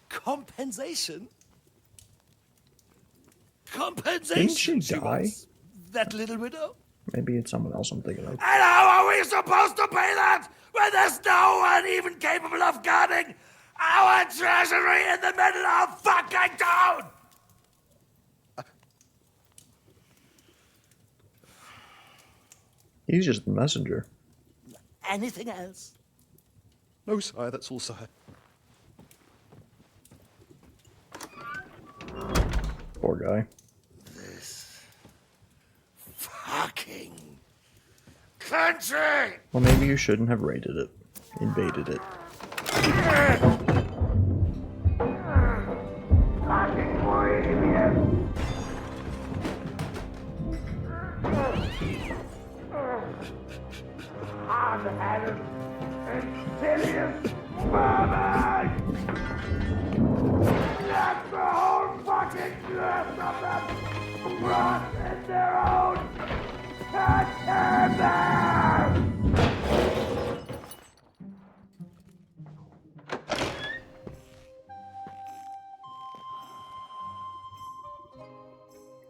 Compensation? Compensation? Didn't she die? wants that little widow? Maybe it's someone else I'm thinking of. And how are we supposed to pay that when there's no one even capable of guarding our treasury in the middle of fucking town? He's just the messenger. Anything else? No, sire, that's all, sire. Poor guy. country! Well, maybe you shouldn't have raided it. Invaded it. Hard-headed, insidious vermin! That's the whole fucking curse of them! Rot in their own containers!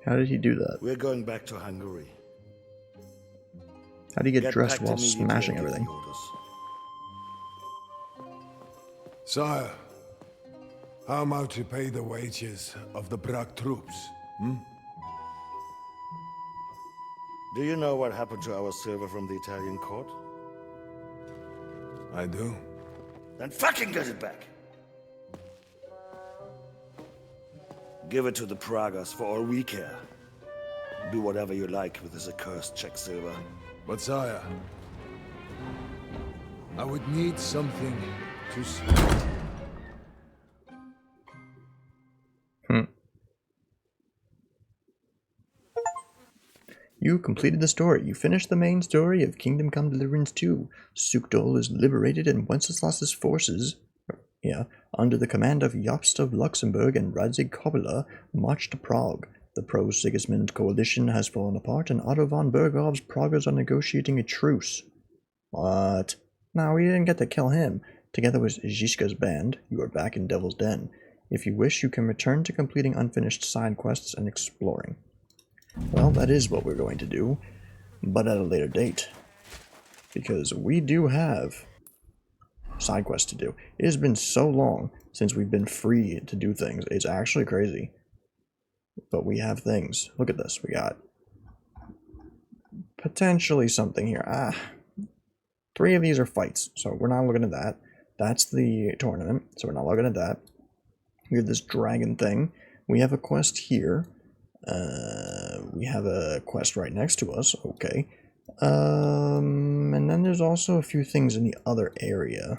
How did he do that? We're going back to Hungary. How did he get dressed back while immediately smashing and give everything? the orders. Sire, how am I to pay the wages of the Prague troops? Do you know what happened to our silver from the Italian court? I do. Then fucking get it back! Give it to the Pragas for all we care. Do whatever you like with this accursed Czech silver. But sire, I would need something to see. You completed the story. You finished the main story of Kingdom Come Deliverance 2. Sukdol is liberated and Wenceslas's forces, under the command of Jobst of Luxembourg and Radzig Kobyla, march to Prague. The pro-Sigismund coalition has fallen apart and Otto von Bergov's Pragas are negotiating a truce. What? No, we didn't get to kill him. Together with Zizka's band, you are back in Devil's Den. If you wish, you can return to completing unfinished side quests and exploring. Well, that is what we're going to do, but at a later date. Because we do have side quests to do. It has been so long since we've been free to do things. It's actually crazy. But we have things. Look at this. We got potentially something here. 3 of these are fights, so we're not looking at that. That's the tournament, so we're not looking at that. We have this dragon thing. We have a quest here. We have a quest right next to us. Okay. And then there's also a few things in the other area.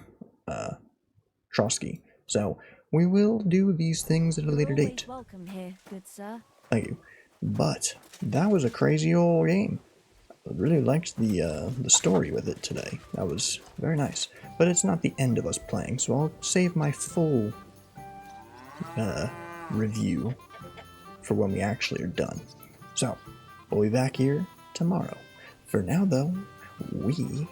Trotsky. So we will do these things at a later date. Welcome here, good sir. Thank you. But that was a crazy old game. I really liked the story with it today. That was very nice. But it's not the end of us playing, so I'll save my full review for when we actually are done. So, we'll be back here tomorrow. For now, though, we